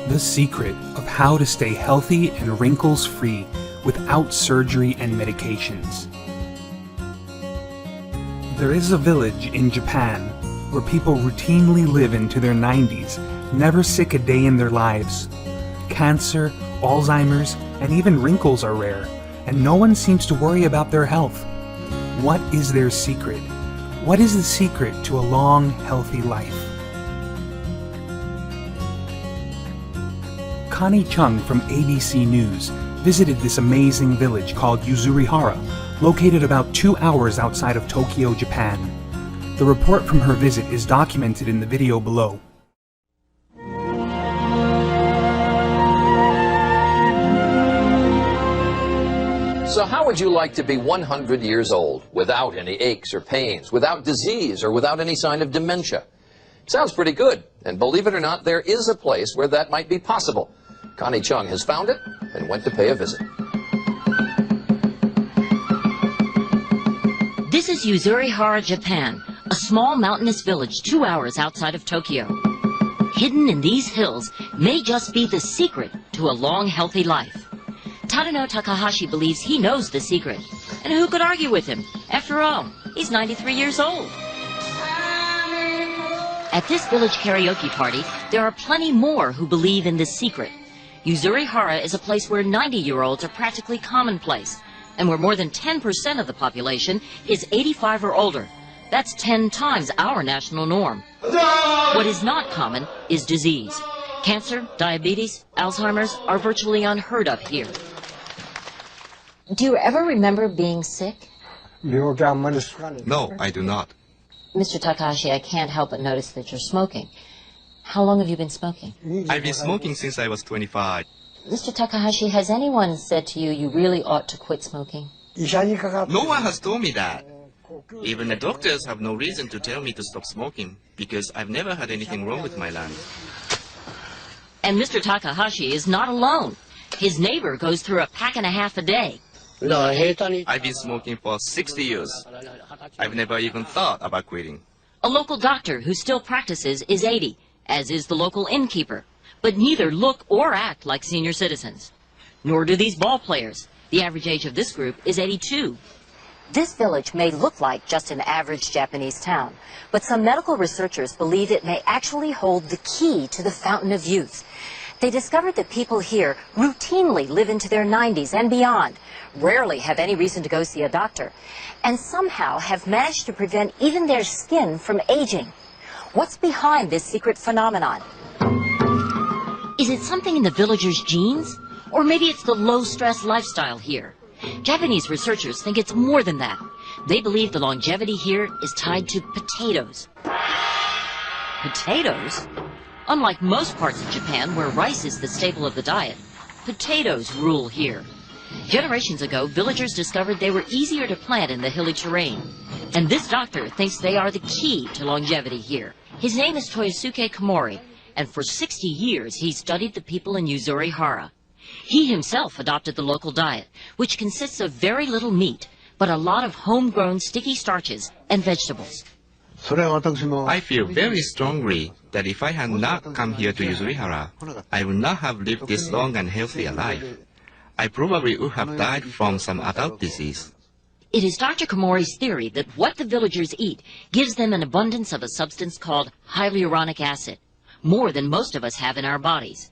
The secret of how to stay healthy and wrinkles-free without surgery and medications. There is a village in Japan where people routinely live into their 90s, never sick a day in their lives. Cancer, Alzheimer's, and even wrinkles are rare, and no one seems to worry about their health. What is their secret? What is the secret to a long, healthy life? Connie Chung from ABC News visited this amazing village called Yuzurihara, located about 2 hours outside of Tokyo, Japan. The report from her visit is documented in the video below. So how would you like to be 100 years old, without any aches or pains, without disease, or without any sign of dementia? Sounds pretty good, and believe it or not, there is a place where that might be possible. Connie Chung has found it and went to pay a visit. This is Yuzurihara, Japan, a small mountainous village 2 hours outside of Tokyo. Hidden in these hills may just be the secret to a long, healthy life. Tadano Takahashi believes he knows the secret. And who could argue with him? After all, he's 93 years old. At this village karaoke party, there are plenty more who believe in this secret. Yuzurihara is a place where 90-year-olds are practically commonplace, and where more than 10% of the population is 85 or older. That's 10 times our national norm. What is not common is disease. Cancer, diabetes, Alzheimer's are virtually unheard of here. Do you ever remember being sick? No, I do not. Mr. Takahashi, I can't help but notice that you're smoking. How long have you been smoking? I've been smoking since I was 25. Mr. Takahashi, has anyone said to you you really ought to quit smoking? No one has told me that. Even the doctors have no reason to tell me to stop smoking, because I've never had anything wrong with my lungs. And Mr. Takahashi is not alone. His neighbor goes through a pack and a half a day. I've been smoking for 60 years. I've never even thought about quitting. A local doctor who still practices is 80, as is the local innkeeper. But neither look or act like senior citizens. Nor do these ball players. The average age of this group is 82. This village may look like just an average Japanese town, but some medical researchers believe it may actually hold the key to the fountain of youth. They discovered that people here routinely live into their 90s and beyond, rarely have any reason to go see a doctor, and somehow have managed to prevent even their skin from aging. What's behind this secret phenomenon? Is it something in the villagers' genes? Or maybe it's the low-stress lifestyle here? Japanese researchers think it's more than that. They believe the longevity here is tied to potatoes. Potatoes? Unlike most parts of Japan, where rice is the staple of the diet, potatoes rule here. Generations ago, villagers discovered they were easier to plant in the hilly terrain. And this doctor thinks they are the key to longevity here. His name is Toyosuke Komori, and for 60 years he studied the people in Yuzurihara. He himself adopted the local diet, which consists of very little meat, but a lot of homegrown sticky starches and vegetables. I feel very strongly that if I had not come here to Yuzurihara, I would not have lived this long and healthy a life. I probably would have died from some adult disease. It is Dr. Komori's theory that what the villagers eat gives them an abundance of a substance called hyaluronic acid, more than most of us have in our bodies.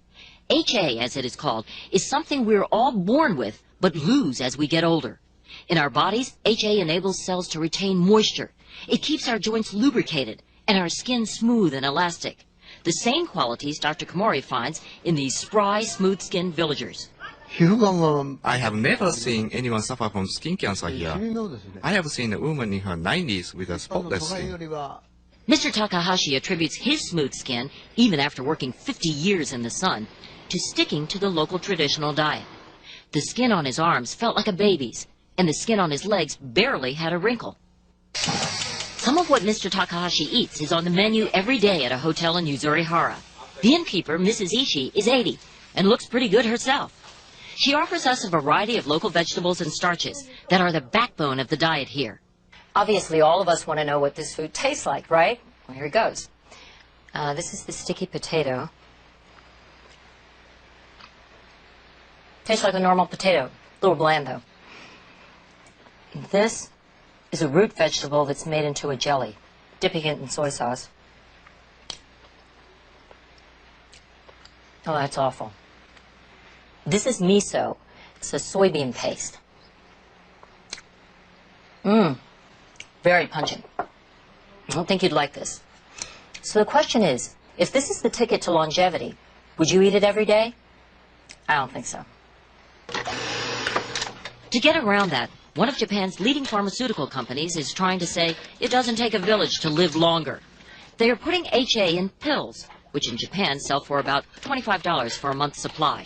HA, as it is called, is something we're all born with, but lose as we get older. In our bodies, HA enables cells to retain moisture. It keeps our joints lubricated and our skin smooth and elastic. The same qualities Dr. Komori finds in these spry, smooth-skinned villagers. I have never seen anyone suffer from skin cancer here. I have seen a woman in her 90s with a spotless skin. Mr. Takahashi attributes his smooth skin, even after working 50 years in the sun, to sticking to the local traditional diet. The skin on his arms felt like a baby's, and the skin on his legs barely had a wrinkle. Some of what Mr. Takahashi eats is on the menu every day at a hotel in Yuzurihara. The innkeeper, Mrs. Ishii, is 80 and looks pretty good herself. She offers us a variety of local vegetables and starches that are the backbone of the diet here. Obviously, all of us want to know what this food tastes like, right? Well, here it goes. This is the sticky potato. Tastes like a normal potato. A little bland, though. This is a root vegetable that's made into a jelly, dipping it in soy sauce. Oh, that's awful. This is miso. It's a soybean paste. Very pungent. I don't think you'd like this. So the question is, if this is the ticket to longevity, would you eat it every day? I don't think so. To get around that, one of Japan's leading pharmaceutical companies is trying to say it doesn't take a village to live longer. They are putting HA in pills, which in Japan sell for about $25 for a month's supply.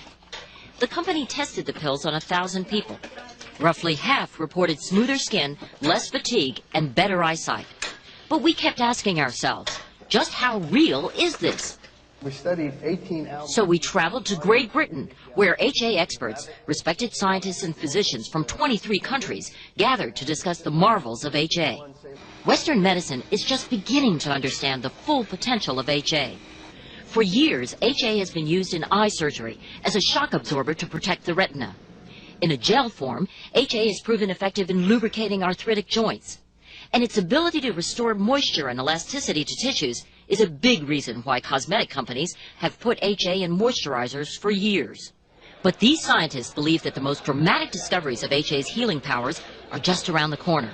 The company tested the pills on 1,000 people. Roughly half reported smoother skin, less fatigue, and better eyesight. But we kept asking ourselves, just how real is this? We studied 18 albums. So we traveled to Great Britain, where HA experts, respected scientists and physicians from 23 countries, gathered to discuss the marvels of HA. Western medicine is just beginning to understand the full potential of HA. For years, HA has been used in eye surgery as a shock absorber to protect the retina. In a gel form, HA is proven effective in lubricating arthritic joints. And its ability to restore moisture and elasticity to tissues is a big reason why cosmetic companies have put HA in moisturizers for years. But these scientists believe that the most dramatic discoveries of HA's healing powers are just around the corner.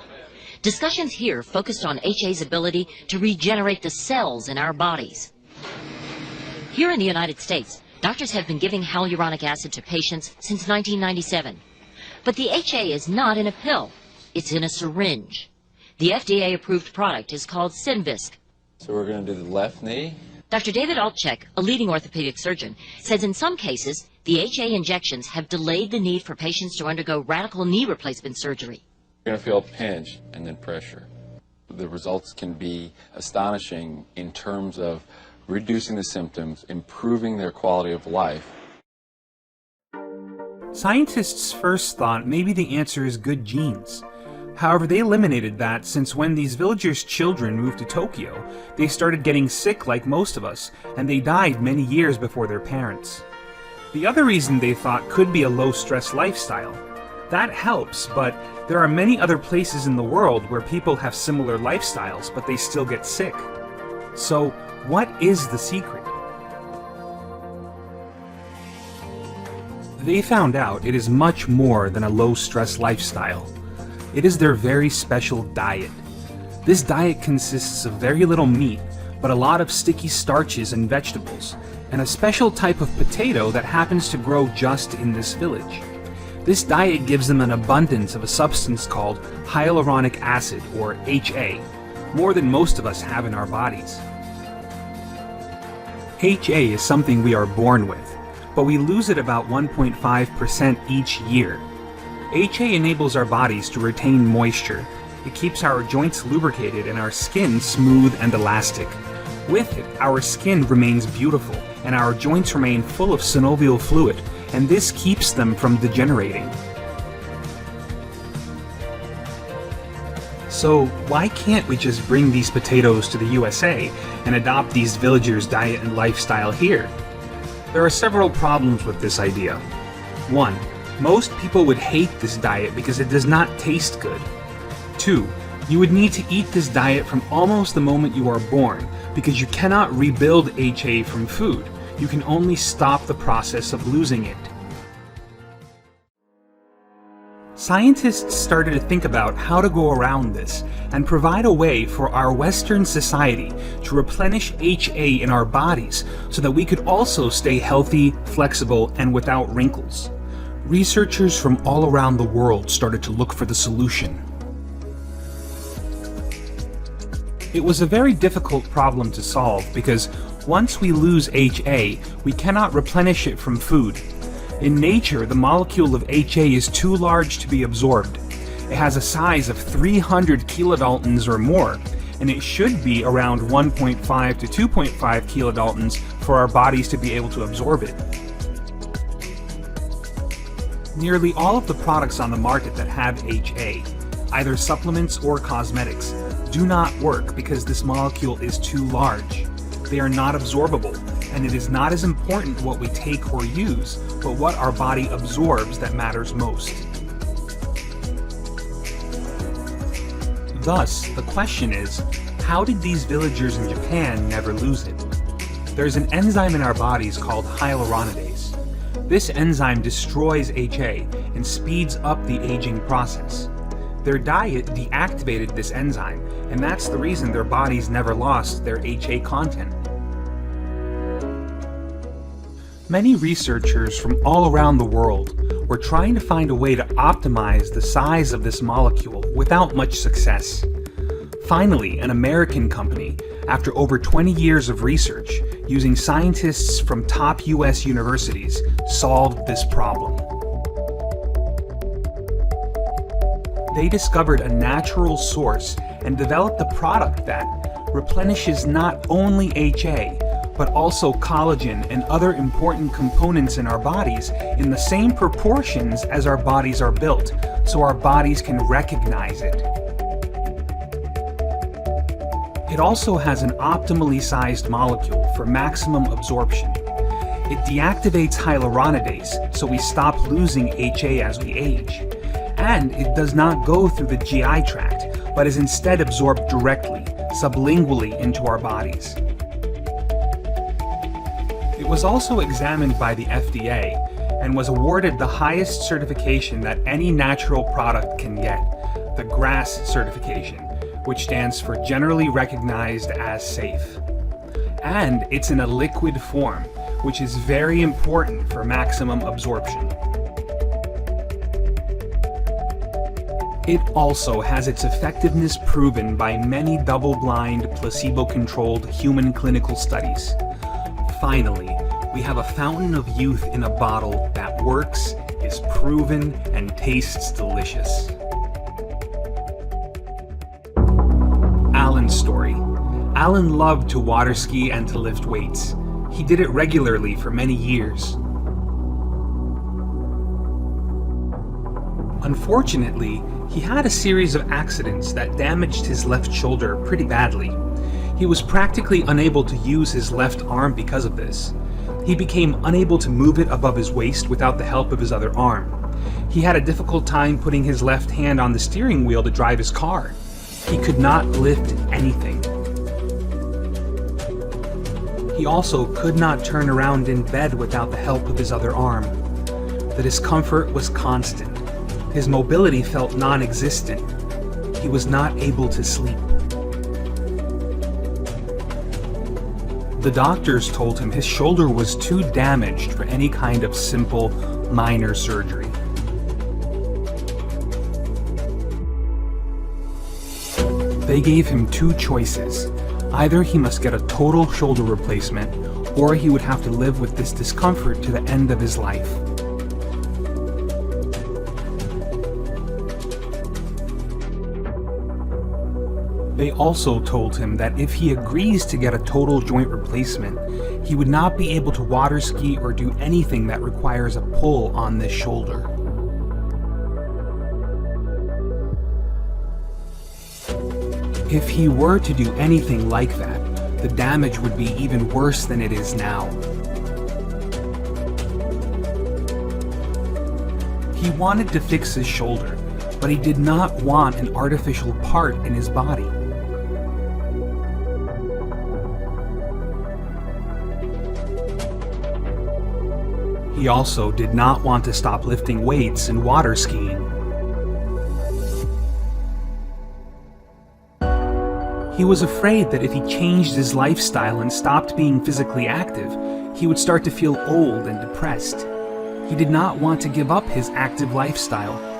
Discussions here focused on HA's ability to regenerate the cells in our bodies. Here in the United States, doctors have been giving hyaluronic acid to patients since 1997. But the HA is not in a pill. It's in a syringe. The FDA-approved product is called Synvisc. So we're going to do the left knee. Dr. David Altchek, a leading orthopedic surgeon, says in some cases, the HA injections have delayed the need for patients to undergo radical knee replacement surgery. You're going to feel a pinch and then pressure. The results can be astonishing in terms of reducing the symptoms, improving their quality of life. Scientists first thought maybe the answer is good genes. However, they eliminated that since when these villagers' children moved to Tokyo, they started getting sick like most of us, and they died many years before their parents. The other reason they thought could be a low-stress lifestyle. That helps, but there are many other places in the world where people have similar lifestyles, but they still get sick. So, what is the secret? They found out it is much more than a low-stress lifestyle. It is their very special diet. This diet consists of very little meat, but a lot of sticky starches and vegetables, and a special type of potato that happens to grow just in this village. This diet gives them an abundance of a substance called hyaluronic acid, or HA, more than most of us have in our bodies. HA is something we are born with, but we lose it about 1.5% each year. HA enables our bodies to retain moisture. It keeps our joints lubricated and our skin smooth and elastic. With it, our skin remains beautiful and our joints remain full of synovial fluid, and this keeps them from degenerating. So why can't we just bring these potatoes to the USA and adopt these villagers' diet and lifestyle here? There are several problems with this idea. 1. Most people would hate this diet because it does not taste good. 2. You would need to eat this diet from almost the moment you are born because you cannot rebuild HA from food. You can only stop the process of losing it. Scientists started to think about how to go around this and provide a way for our Western society to replenish HA in our bodies so that we could also stay healthy, flexible, and without wrinkles. Researchers from all around the world started to look for the solution. It was a very difficult problem to solve because once we lose HA, we cannot replenish it from food. In nature, the molecule of HA is too large to be absorbed. It has a size of 300 kilodaltons or more, and it should be around 1.5 to 2.5 kilodaltons for our bodies to be able to absorb it. Nearly all of the products on the market that have HA, either supplements or cosmetics, do not work because this molecule is too large. They are not absorbable, and it is not as important what we take or use, but what our body absorbs that matters most. Thus, the question is, how did these villagers in Japan never lose it? There's an enzyme in our bodies called hyaluronidase. This enzyme destroys HA and speeds up the aging process. Their diet deactivated this enzyme, and that's the reason their bodies never lost their HA content. Many researchers from all around the world were trying to find a way to optimize the size of this molecule without much success. Finally, an American company, after over 20 years of research, using scientists from top US universities, solved this problem. They discovered a natural source and developed a product that replenishes not only HA, but also collagen and other important components in our bodies in the same proportions as our bodies are built, so our bodies can recognize it. It also has an optimally sized molecule for maximum absorption. It deactivates hyaluronidase, so we stop losing HA as we age. And it does not go through the GI tract, but is instead absorbed directly, sublingually into our bodies. It was also examined by the FDA and was awarded the highest certification that any natural product can get, the GRAS certification, which stands for Generally Recognized as Safe. And it's in a liquid form, which is very important for maximum absorption. It also has its effectiveness proven by many double-blind, placebo-controlled human clinical studies. Finally, we have a fountain of youth in a bottle that works, is proven, and tastes delicious. Alan's story. Alan loved to water ski and to lift weights. He did it regularly for many years. Unfortunately, he had a series of accidents that damaged his left shoulder pretty badly. He was practically unable to use his left arm because of this. He became unable to move it above his waist without the help of his other arm. He had a difficult time putting his left hand on the steering wheel to drive his car. He could not lift anything. He also could not turn around in bed without the help of his other arm. The discomfort was constant. His mobility felt non-existent. He was not able to sleep. The doctors told him his shoulder was too damaged for any kind of simple, minor surgery. They gave him two choices. Either he must get a total shoulder replacement, or he would have to live with this discomfort to the end of his life. They also told him that if he agrees to get a total joint replacement, he would not be able to water ski or do anything that requires a pull on this shoulder. If he were to do anything like that, the damage would be even worse than it is now. He wanted to fix his shoulder, but he did not want an artificial part in his body. He also did not want to stop lifting weights and water skiing. He was afraid that if he changed his lifestyle and stopped being physically active, he would start to feel old and depressed. He did not want to give up his active lifestyle.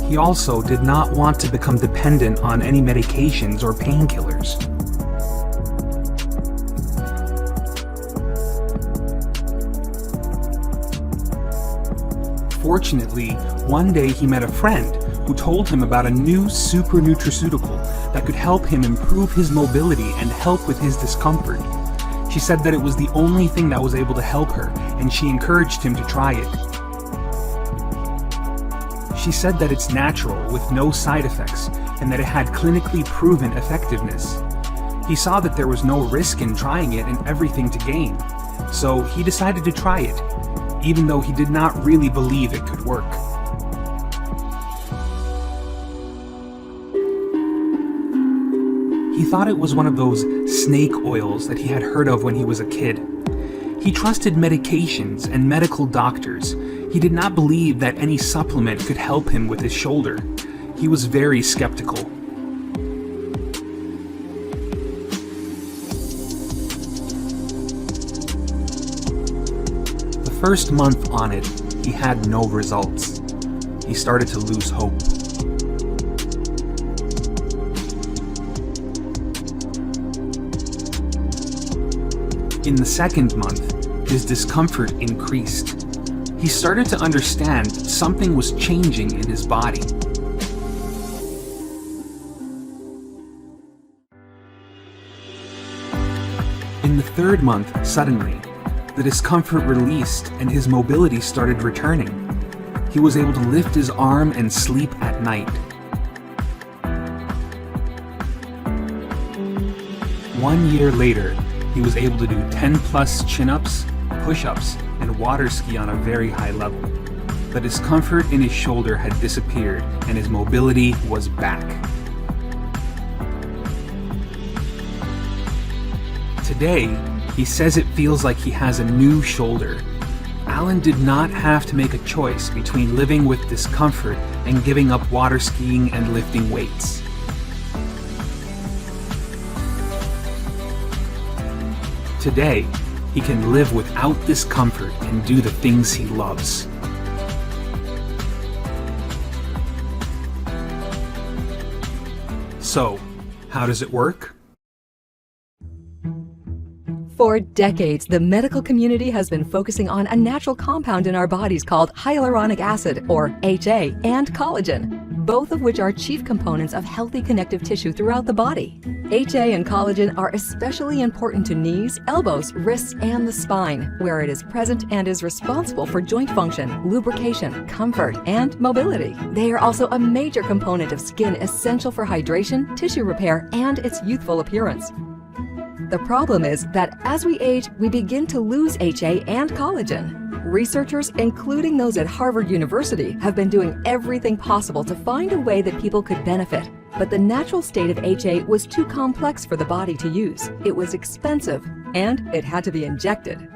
He also did not want to become dependent on any medications or painkillers. Fortunately, one day he met a friend who told him about a new super nutraceutical that could help him improve his mobility and help with his discomfort. She said that it was the only thing that was able to help her, and she encouraged him to try it. She said that it's natural with no side effects and that it had clinically proven effectiveness. He saw that there was no risk in trying it and everything to gain, so he decided to try it, even though he did not really believe it could work. He thought it was one of those snake oils that he had heard of when he was a kid. He trusted medications and medical doctors. He did not believe that any supplement could help him with his shoulder. He was very skeptical. The first month on it, he had no results. He started to lose hope. In the second month, his discomfort increased. He started to understand something was changing in his body. In the third month, suddenly, the discomfort released and his mobility started returning. He was able to lift his arm and sleep at night. 1 year later, he was able to do 10+ chin-ups, push-ups, and water ski on a very high level. The discomfort in his shoulder had disappeared and his mobility was back. Today, he says it feels like he has a new shoulder. Alan did not have to make a choice between living with discomfort and giving up water skiing and lifting weights. Today, he can live without discomfort and do the things he loves. So, how does it work? For decades, the medical community has been focusing on a natural compound in our bodies called hyaluronic acid, or HA, and collagen, both of which are chief components of healthy connective tissue throughout the body. HA and collagen are especially important to knees, elbows, wrists, and the spine, where it is present and is responsible for joint function, lubrication, comfort, and mobility. They are also a major component of skin essential for hydration, tissue repair, and its youthful appearance. The problem is that as we age, we begin to lose HA and collagen. Researchers, including those at Harvard University, have been doing everything possible to find a way that people could benefit. But the natural state of HA was too complex for the body to use. It was expensive, and it had to be injected.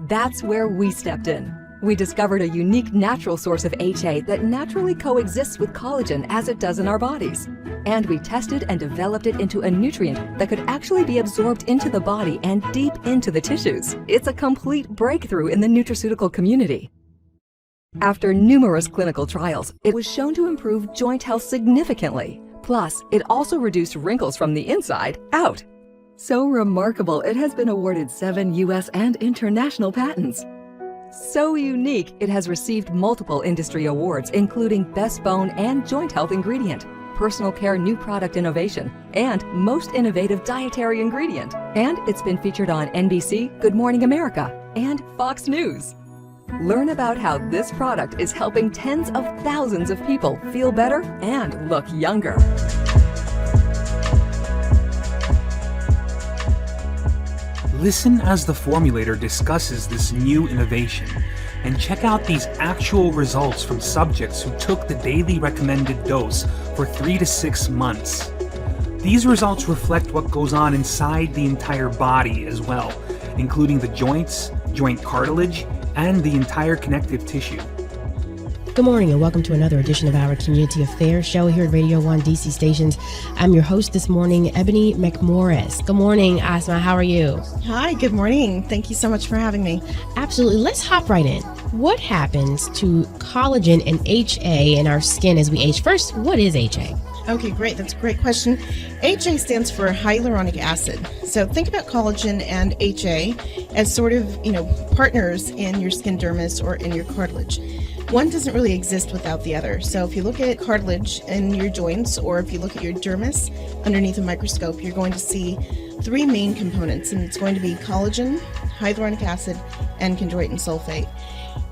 That's where we stepped in. We discovered a unique natural source of HA that naturally coexists with collagen as it does in our bodies. And we tested and developed it into a nutrient that could actually be absorbed into the body and deep into the tissues. It's a complete breakthrough in the nutraceutical community. After numerous clinical trials, it was shown to improve joint health significantly. Plus, it also reduced wrinkles from the inside out. So remarkable, it has been awarded 7 U.S. and international patents. So unique, it has received multiple industry awards, including Best Bone and Joint Health Ingredient, Personal Care New Product Innovation, and Most Innovative Dietary Ingredient. And it's been featured on NBC, Good Morning America, and Fox News. Learn about how this product is helping tens of thousands of people feel better and look younger. Listen as the formulator discusses this new innovation, and check out these actual results from subjects who took the daily recommended dose for 3 to 6 months. These results reflect what goes on inside the entire body as well, including the joints, joint cartilage, and the entire connective tissue. Good morning and welcome to another edition of our Community Affairs show here at Radio 1 DC Stations. I'm your host this morning, Ebony McMorris. Good morning, Asma. How are you? Hi, good morning. Thank you so much for having me. Absolutely. Let's hop right in. What happens to collagen and HA in our skin as we age? First, what is HA? Okay, great. That's a great question. HA stands for hyaluronic acid. So think about collagen and HA as sort of, partners in your skin dermis or in your cartilage. One doesn't really exist without the other. So if you look at cartilage in your joints, or if you look at your dermis underneath a microscope, you're going to see 3 main components, and it's going to be collagen, hyaluronic acid, and chondroitin sulfate.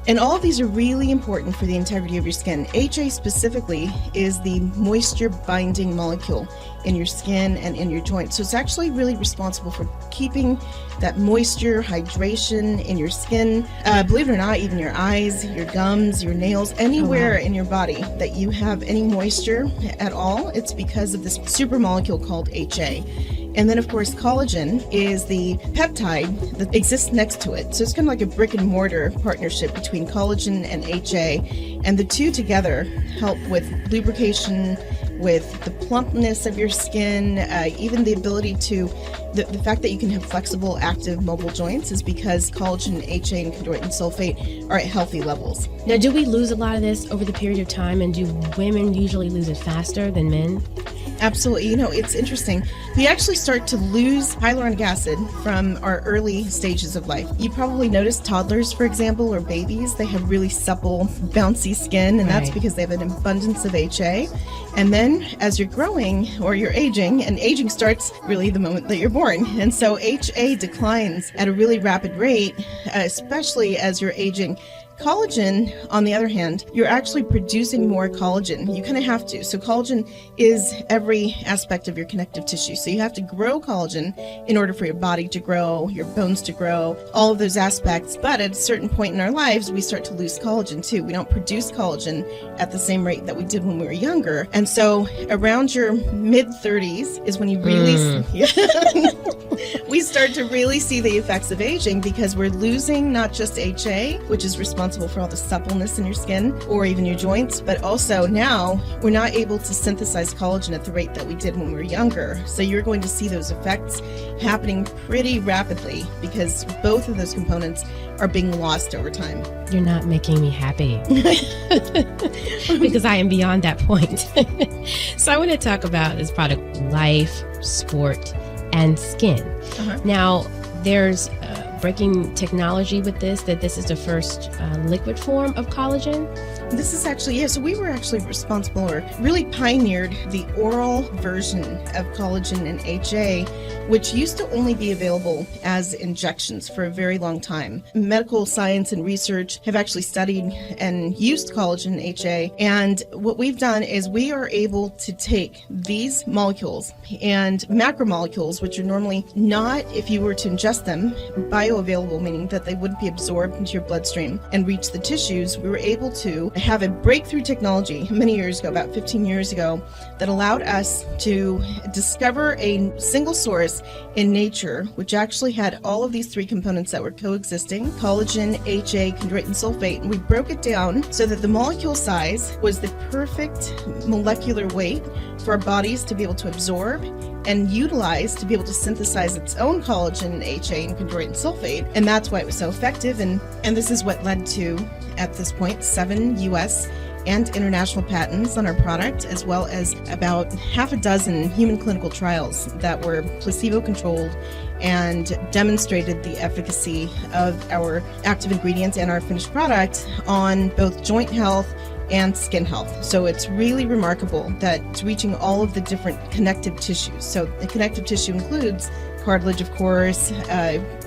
And all of these are really important for the integrity of your skin. HA specifically is the moisture binding molecule in your skin and in your joints. So it's actually really responsible for keeping that moisture, hydration in your skin. Believe it or not, even your eyes, your gums, your nails, anywhere in your body that you have any moisture at all, it's because of this super molecule called HA. And then, of course, collagen is the peptide that exists next to it. So it's kind of like a brick and mortar partnership between collagen and HA. And the two together help with lubrication, with the plumpness of your skin, even the ability to, the fact that you can have flexible, active, mobile joints is because collagen, HA, and chondroitin sulfate are at healthy levels. Now, do we lose a lot of this over the period of time, and do women usually lose it faster than men? Absolutely. You know, it's interesting. We actually start to lose hyaluronic acid from our early stages of life. You probably noticed toddlers, for example, or babies, they have really supple, bouncy skin, and that's because they have an abundance of HA. And then as you're growing or you're aging, and aging starts really the moment that you're born. And so HA declines at a really rapid rate, especially as you're aging. Collagen, on the other hand, you're actually producing more collagen. You kind of have to. So collagen is every aspect of your connective tissue. So you have to grow collagen in order for your body to grow, your bones to grow, all of those aspects. But at a certain point in our lives, we start to lose collagen too. We don't produce collagen at the same rate that we did when we were younger. And so around your mid-30s is when you really we start to really see the effects of aging, because we're losing not just HA, which is responsible for all the suppleness in your skin or even your joints, but also now we're not able to synthesize collagen at the rate that we did when we were younger. So you're going to see those effects happening pretty rapidly because both of those components are being lost over time. You're not making me happy because I am beyond that point. So I want to talk about this product, life, sport, and skin. Now, there's breaking technology with this, that this is the first liquid form of collagen. This is actually, so we were actually responsible or really pioneered the oral version of collagen and HA, which used to only be available as injections for a very long time. Medical science and research have actually studied and used collagen and HA, and what we've done is we are able to take these molecules and macromolecules, which are normally not, if you were to ingest them, bioavailable, meaning that they wouldn't be absorbed into your bloodstream and reach the tissues. We were able to have a breakthrough technology many years ago, about 15 years ago, that allowed us to discover a single source in nature, which actually had all of these three components that were coexisting, collagen, HA, chondroitin sulfate, and we broke it down so that the molecule size was the perfect molecular weight for our bodies to be able to absorb and utilize to be able to synthesize its own collagen, HA, and chondroitin sulfate. And that's why it was so effective. And this is what led to, at this point, 7 U.S. and international patents on our product, as well as about half a dozen human clinical trials that were placebo-controlled and demonstrated the efficacy of our active ingredients and our finished product on both joint health and skin health. So it's really remarkable that it's reaching all of the different connective tissues. So the connective tissue includes cartilage, of course,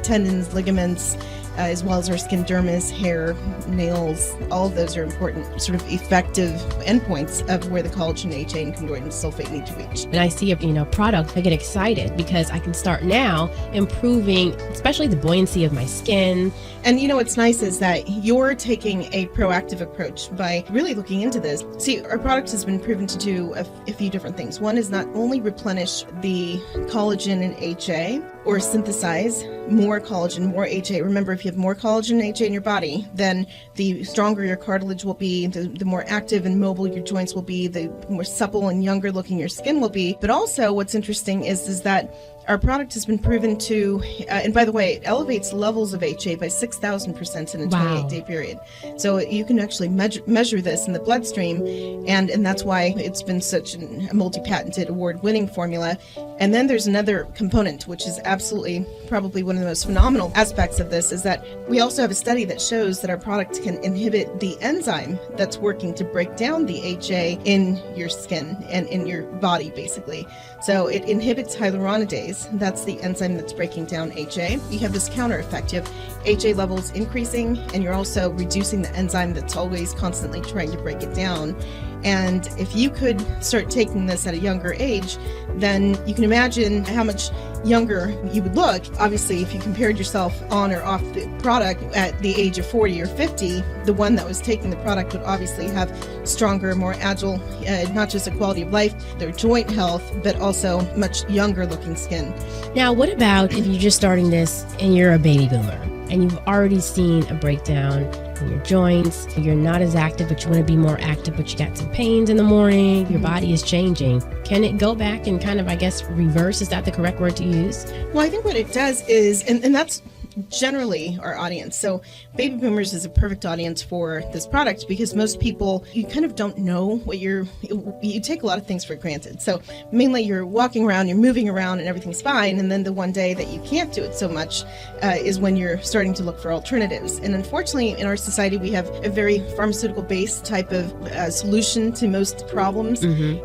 tendons, ligaments, as well as our skin dermis, hair, nails. All of those are important sort of effective endpoints of where the collagen, HA, and chondroitin sulfate need to reach. And I see a product, I get excited because I can start now improving, especially the buoyancy of my skin. And what's nice is that you're taking a proactive approach by really looking into this. See, our product has been proven to do a few different things. One is not only replenish the collagen and HA or synthesize more collagen, more HA. Remember, if you have more collagen and HA in your body, then the stronger your cartilage will be, the more active and mobile your joints will be, the more supple and younger looking your skin will be. But also what's interesting is that our product has been proven to, and by the way, it elevates levels of HA by 6,000% in a 28-day period. So you can actually measure this in the bloodstream, and that's why it's been such a multi-patented, award-winning formula. And then there's another component, which is absolutely probably one of the most phenomenal aspects of this, is that we also have a study that shows that our product can inhibit the enzyme that's working to break down the HA in your skin and in your body, basically. So it inhibits hyaluronidase, rise. That's the enzyme that's breaking down HA. You have this counter effect. You have HA levels increasing, and you're also reducing the enzyme that's always constantly trying to break it down. And if you could start taking this at a younger age, then you can imagine how much younger you would look. Obviously, if you compared yourself on or off the product at the age of 40 or 50, the one that was taking the product would obviously have stronger, more agile, not just a quality of life, their joint health, but also much younger looking skin. Now, what about if you're just starting this and you're a baby boomer and you've already seen a breakdown in your joints, you're not as active, but you want to be more active, but you got some pains in the morning, your body is changing. Can it go back and kind of, I guess, reverse? Is that the correct word to use? Well, I think what it does is, and that's generally our audience. So baby boomers is a perfect audience for this product because most people, you kind of don't know what you take a lot of things for granted. So mainly you're walking around, you're moving around and everything's fine. And then the one day that you can't do it so much is when you're starting to look for alternatives. And unfortunately in our society, we have a very pharmaceutical based type of solution to most problems.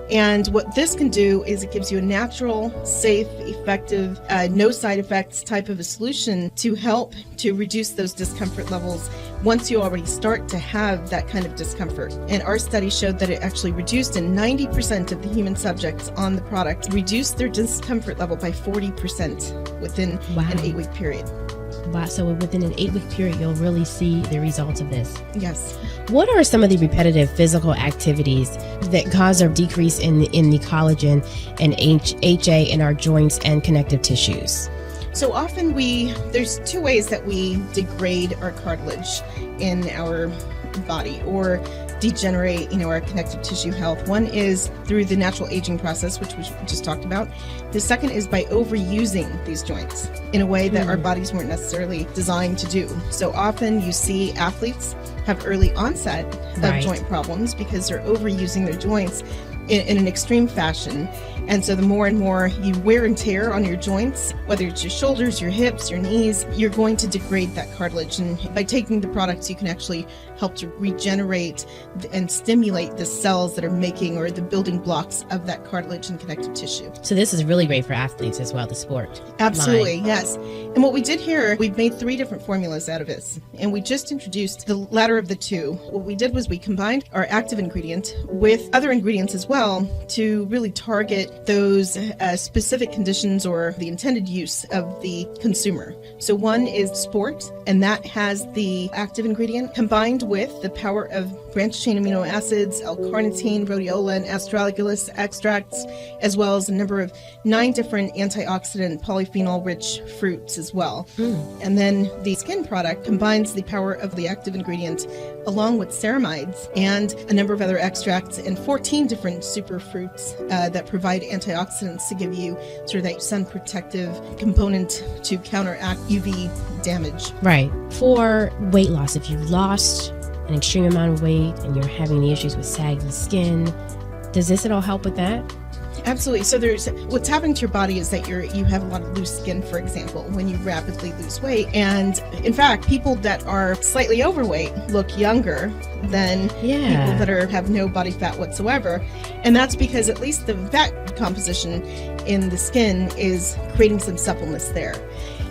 And what this can do is it gives you a natural, safe, effective, no side effects type of a solution to help to reduce those discomfort levels once you already start to have that kind of discomfort. And our study showed that it actually reduced in 90% of the human subjects on the product, reduced their discomfort level by 40% within an 8-week period. Wow, so within an 8-week period, you'll really see the results of this. Yes. What are some of the repetitive physical activities that cause a decrease in the collagen and HA in our joints and connective tissues? So often there's two ways that we degrade our cartilage in our body or degenerate, our connective tissue health. One is through the natural aging process, which we just talked about. The second is by overusing these joints in a way that our bodies weren't necessarily designed to do. So often you see athletes have early onset of joint problems because they're overusing their joints in an extreme fashion. And so the more and more you wear and tear on your joints, whether it's your shoulders, your hips, your knees, you're going to degrade that cartilage. And by taking the products, you can actually help to regenerate and stimulate the cells that are making or the building blocks of that cartilage and connective tissue. So this is really great for athletes as well, the sport. Absolutely, yes. And what we did here, we've made 3 different formulas out of this. And we just introduced the latter of the 2. What we did was we combined our active ingredient with other ingredients as well to really target those specific conditions or the intended use of the consumer. So one is sport, and that has the active ingredient combined with the power of branched chain amino acids, L-carnitine, rhodiola, and astragalus extracts, as well as a number of 9 different antioxidant polyphenol-rich fruits as well. And then the skin product combines the power of the active ingredient along with ceramides and a number of other extracts and 14 different superfruits that provide antioxidants to give you sort of that sun protective component to counteract UV damage. Right. For weight loss, if you've lost an extreme amount of weight and you're having the issues with saggy skin, does this at all help with that? Absolutely. So what's happening to your body is that you have a lot of loose skin, for example, when you rapidly lose weight. And in fact, people that are slightly overweight look younger than people that have no body fat whatsoever. And that's because at least the fat composition in the skin is creating some suppleness there.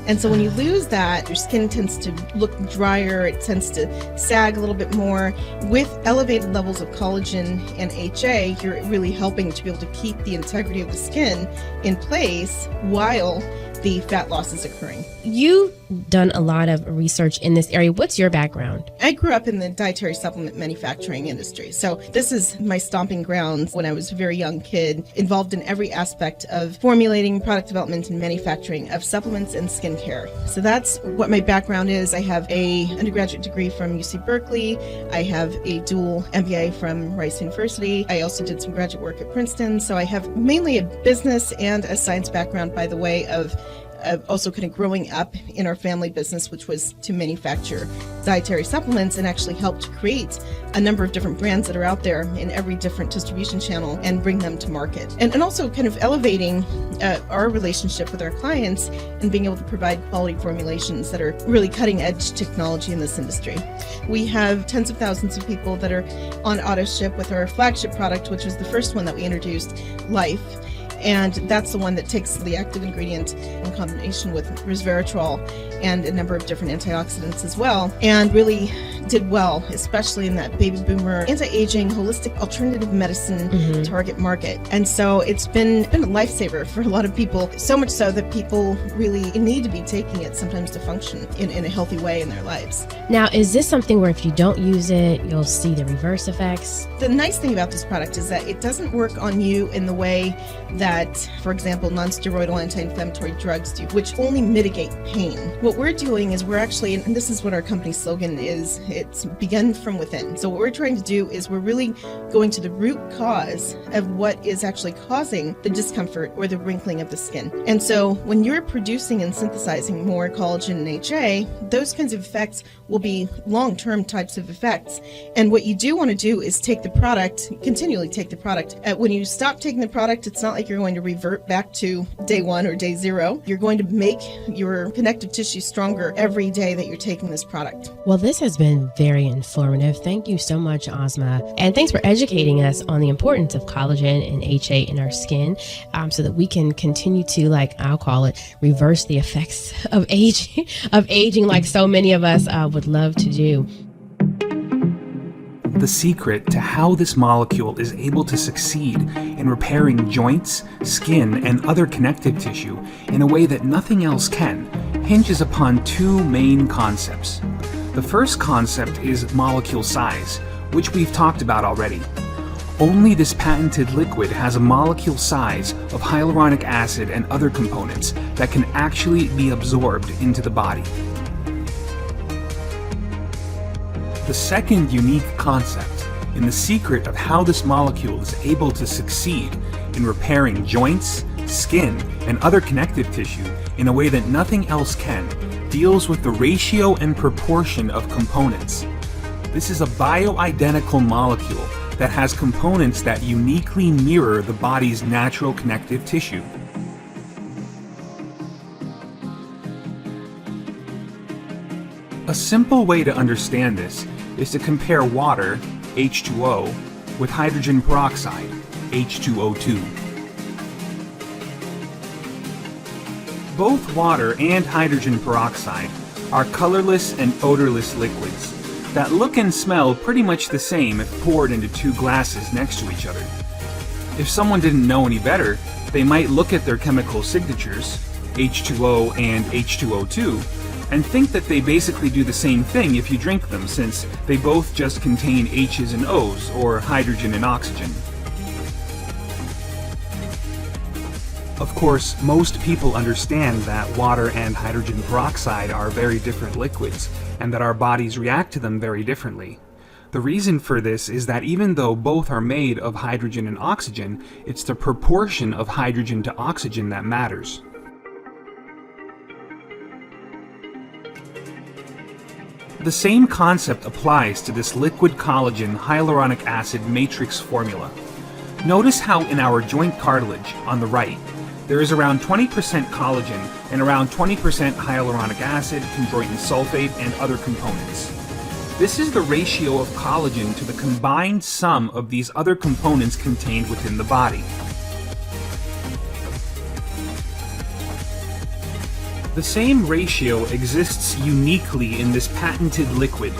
And so when you lose that, your skin tends to look drier, it tends to sag a little bit more. With elevated levels of collagen and HA, you're really helping to be able to keep the integrity of the skin in place while the fat loss is occurring. You've done a lot of research in this area. What's your background? I grew up in the dietary supplement manufacturing industry. So this is my stomping grounds when I was a very young kid, involved in every aspect of formulating, product development, and manufacturing of supplements and skincare. So that's what my background is. I have a undergraduate degree from UC Berkeley. I have a dual MBA from Rice University. I also did some graduate work at Princeton. So I have mainly a business and a science background by the way of also kind of growing up in our family business, which was to manufacture dietary supplements and actually help to create a number of different brands that are out there in every different distribution channel and bring them to market. And also kind of elevating our relationship with our clients and being able to provide quality formulations that are really cutting edge technology in this industry. We have tens of thousands of people that are on auto ship with our flagship product, which was the first one that we introduced, Life. And that's the one that takes the active ingredient in combination with resveratrol and a number of different antioxidants as well, and really did well, especially in that baby boomer anti-aging holistic alternative medicine target market. And so it's been a lifesaver for a lot of people, so much so that people really need to be taking it sometimes to function in a healthy way in their lives. Now, is this something where if you don't use it, you'll see the reverse effects? The nice thing about this product is that it doesn't work on you in the way that, for example, non-steroidal anti-inflammatory drugs do, which only mitigate pain. What we're doing is we're actually, and this is what our company slogan is, it's begin from within. So what we're trying to do is we're really going to the root cause of what is actually causing the discomfort or the wrinkling of the skin. And so when you're producing and synthesizing more collagen and HA, those kinds of effects will be long-term types of effects. And what you do want to do is take the product, continually take the product. When you stop taking the product, it's not like you're going to revert back to day one or day zero. You're going to make your connective tissue stronger every day that you're taking this product. Well, this has been very informative. Thank you so much, Ozma. And thanks for educating us on the importance of collagen and HA in our skin, so that we can continue to, like I'll call it, reverse the effects of aging like so many of us would love to do. The secret to how this molecule is able to succeed in repairing joints, skin, and other connective tissue in a way that nothing else can hinges upon two main concepts. The first concept is molecule size, which we've talked about already. Only this patented liquid has a molecule size of hyaluronic acid and other components that can actually be absorbed into the body. The second unique concept in the secret of how this molecule is able to succeed in repairing joints, skin, and other connective tissue in a way that nothing else can deals with the ratio and proportion of components. This is a bioidentical molecule that has components that uniquely mirror the body's natural connective tissue. A simple way to understand this is to compare water, H2O, with hydrogen peroxide, H2O2. Both water and hydrogen peroxide are colorless and odorless liquids that look and smell pretty much the same if poured into two glasses next to each other. If someone didn't know any better, they might look at their chemical signatures, H2O and H2O2, and think that they basically do the same thing if you drink them, since they both just contain H's and O's, or hydrogen and oxygen. Of course, most people understand that water and hydrogen peroxide are very different liquids, and that our bodies react to them very differently. The reason for this is that even though both are made of hydrogen and oxygen, it's the proportion of hydrogen to oxygen that matters. The same concept applies to this liquid collagen hyaluronic acid matrix formula. Notice how in our joint cartilage on the right, there is around 20% collagen and around 20% hyaluronic acid, chondroitin sulfate, and other components. This is the ratio of collagen to the combined sum of these other components contained within the body. The same ratio exists uniquely in this patented liquid,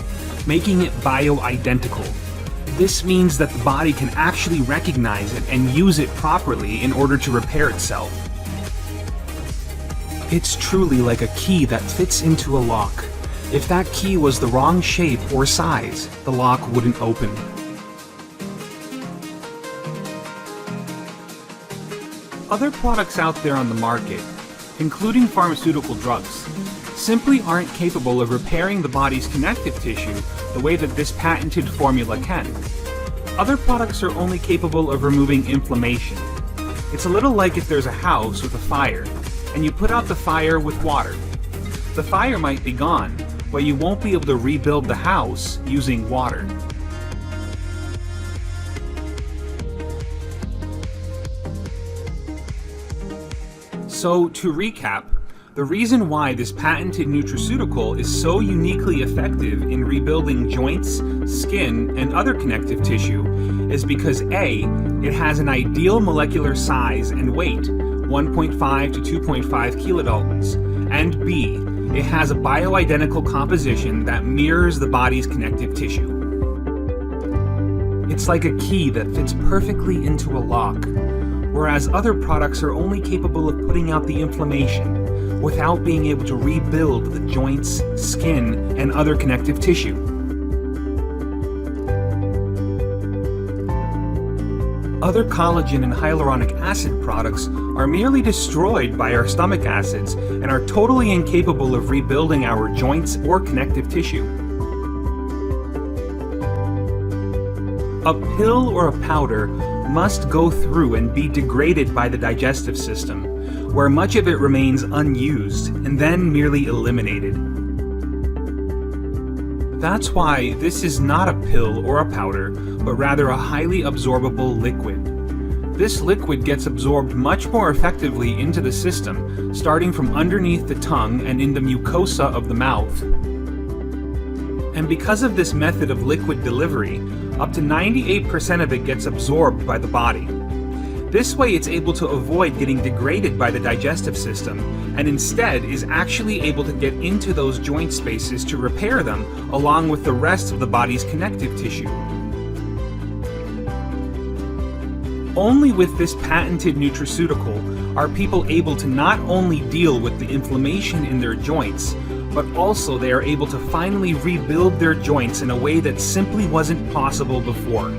making it bioidentical. This means that the body can actually recognize it and use it properly in order to repair itself. It's truly like a key that fits into a lock. If that key was the wrong shape or size, the lock wouldn't open. Other products out there on the market, including pharmaceutical drugs, simply aren't capable of repairing the body's connective tissue the way that this patented formula can. Other products are only capable of removing inflammation. It's a little like if there's a house with a fire, and you put out the fire with water. The fire might be gone, but you won't be able to rebuild the house using water. So, to recap, the reason why this patented nutraceutical is so uniquely effective in rebuilding joints, skin, and other connective tissue is because A, it has an ideal molecular size and weight, 1.5 to 2.5 kilodaltons, and B, it has a bioidentical composition that mirrors the body's connective tissue. It's like a key that fits perfectly into a lock, whereas other products are only capable of putting out the inflammation without being able to rebuild the joints, skin, and other connective tissue. Other collagen and hyaluronic acid products are merely destroyed by our stomach acids and are totally incapable of rebuilding our joints or connective tissue. A pill or a powder must go through and be degraded by the digestive system, where much of it remains unused and then merely eliminated. That's why this is not a pill or a powder, but rather a highly absorbable liquid. This liquid gets absorbed much more effectively into the system, starting from underneath the tongue and in the mucosa of the mouth. And because of this method of liquid delivery, up to 98% of it gets absorbed by the body. This way it's able to avoid getting degraded by the digestive system, and instead is actually able to get into those joint spaces to repair them along with the rest of the body's connective tissue. Only with this patented nutraceutical are people able to not only deal with the inflammation in their joints, but also they are able to finally rebuild their joints in a way that simply wasn't possible before.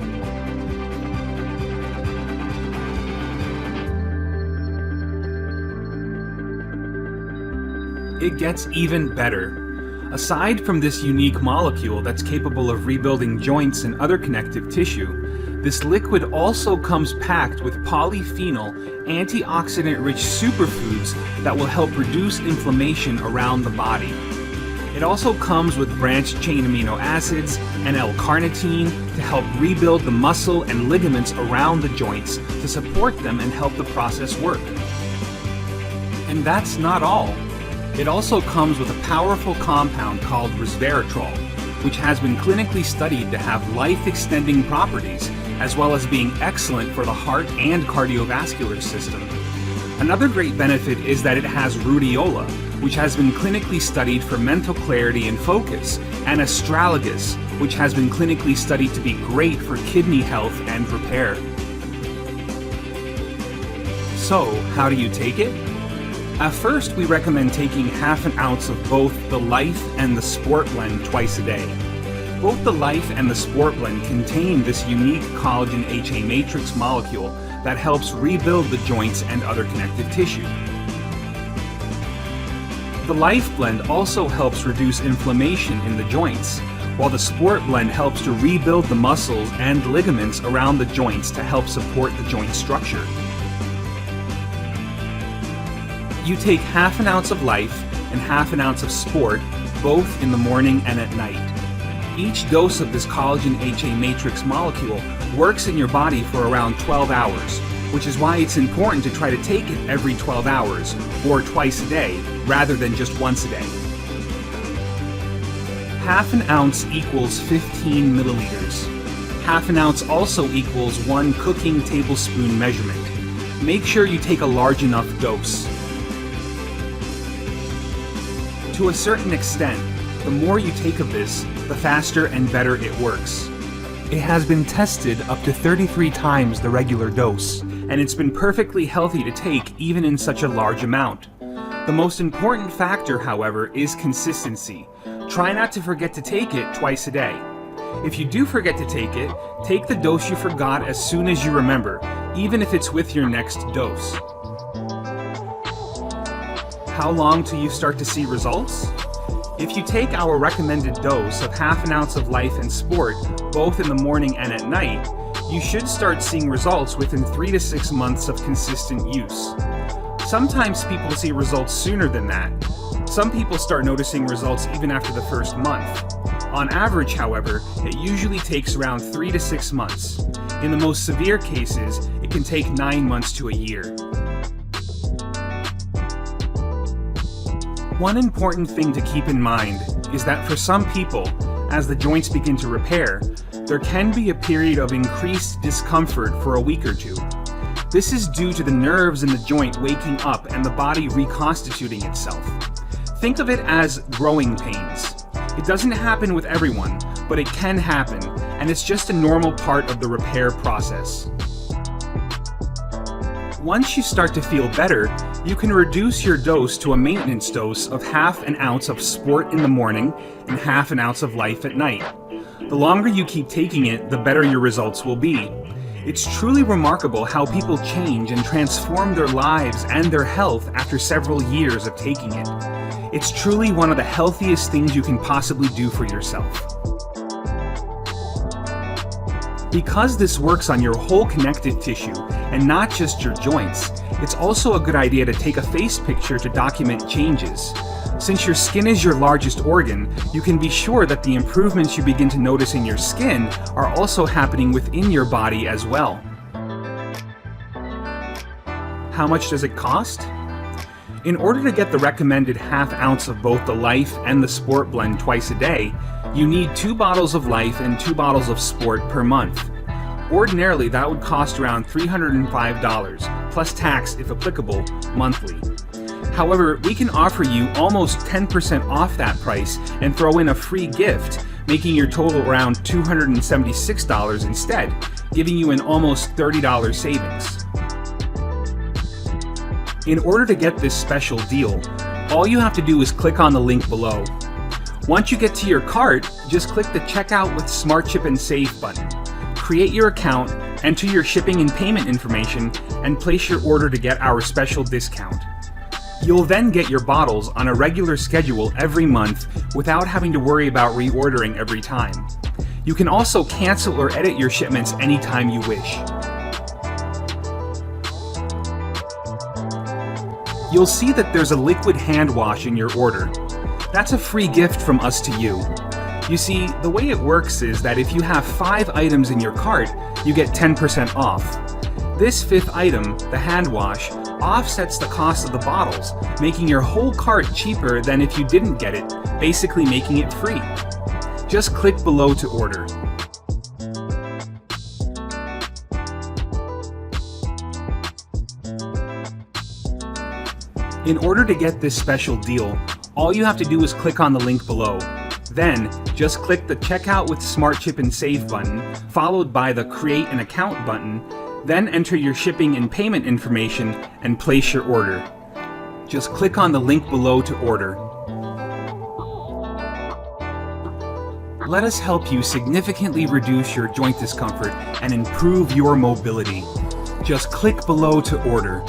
It gets even better. Aside from this unique molecule that's capable of rebuilding joints and other connective tissue, this liquid also comes packed with polyphenol, antioxidant-rich superfoods that will help reduce inflammation around the body. It also comes with branched-chain amino acids and L-carnitine to help rebuild the muscle and ligaments around the joints to support them and help the process work. And that's not all. It also comes with a powerful compound called resveratrol, which has been clinically studied to have life-extending properties, as well as being excellent for the heart and cardiovascular system. Another great benefit is that it has rhodiola, which has been clinically studied for mental clarity and focus, and astragalus, which has been clinically studied to be great for kidney health and repair. So, how do you take it? At first, we recommend taking half an ounce of both the Life and the Sport blend twice a day. Both the Life and the Sport blend contain this unique collagen HA matrix molecule that helps rebuild the joints and other connective tissue. The Life blend also helps reduce inflammation in the joints, while the Sport blend helps to rebuild the muscles and ligaments around the joints to help support the joint structure. You take half an ounce of Life and half an ounce of Sport, both in the morning and at night. Each dose of this collagen HA matrix molecule works in your body for around 12 hours, which is why it's important to try to take it every 12 hours, or twice a day, rather than just once a day. Half an ounce equals 15 milliliters. Half an ounce also equals 1 cooking tablespoon measurement. Make sure you take a large enough dose. To a certain extent, the more you take of this, the faster and better it works. It has been tested up to 33 times the regular dose, and it's been perfectly healthy to take even in such a large amount. The most important factor, however, is consistency. Try not to forget to take it twice a day. If you do forget to take it, take the dose you forgot as soon as you remember, even if it's with your next dose. How long till you start to see results? If you take our recommended dose of half an ounce of Life and Sport, both in the morning and at night, you should start seeing results within 3 to 6 months of consistent use. Sometimes people see results sooner than that. Some people start noticing results even after the first month. On average, however, it usually takes around 3 to 6 months. In the most severe cases, it can take 9 months to a year. One important thing to keep in mind is that for some people, as the joints begin to repair, there can be a period of increased discomfort for a week or two. This is due to the nerves in the joint waking up and the body reconstituting itself. Think of it as growing pains. It doesn't happen with everyone, but it can happen, and it's just a normal part of the repair process. Once you start to feel better, you can reduce your dose to a maintenance dose of ½ an ounce of sport in the morning and ½ an ounce of life at night. The longer you keep taking it, the better your results will be. It's truly remarkable how people change and transform their lives and their health after several years of taking it. It's truly one of the healthiest things you can possibly do for yourself. Because this works on your whole connective tissue and not just your joints, it's also a good idea to take a face picture to document changes. Since your skin is your largest organ, you can be sure that the improvements you begin to notice in your skin are also happening within your body as well. How much does it cost? In order to get the recommended ½ ounce of both the Life and the Sport blend twice a day, you need 2 bottles of Life and 2 bottles of Sport per month. Ordinarily, that would cost around $305, plus tax if applicable, monthly. However, we can offer you almost 10% off that price and throw in a free gift, making your total around $276 instead, giving you an almost $30 savings. In order to get this special deal, all you have to do is click on the link below. Once you get to your cart, just click the Checkout with Smart Chip and Save button. Create your account, enter your shipping and payment information, and place your order to get our special discount. You'll then get your bottles on a regular schedule every month without having to worry about reordering every time. You can also cancel or edit your shipments anytime you wish. You'll see that there's a liquid hand wash in your order. That's a free gift from us to you. You see, the way it works is that if you have 5 items in your cart, you get 10% off. This 5th item, the hand wash, offsets the cost of the bottles, making your whole cart cheaper than if you didn't get it, basically making it free. Just click below to order. In order to get this special deal, all you have to do is click on the link below. Then, just click the Checkout with Smart Chip and Save button, followed by the Create an Account button, then enter your shipping and payment information and place your order. Just click on the link below to order. Let us help you significantly reduce your joint discomfort and improve your mobility. Just click below to order.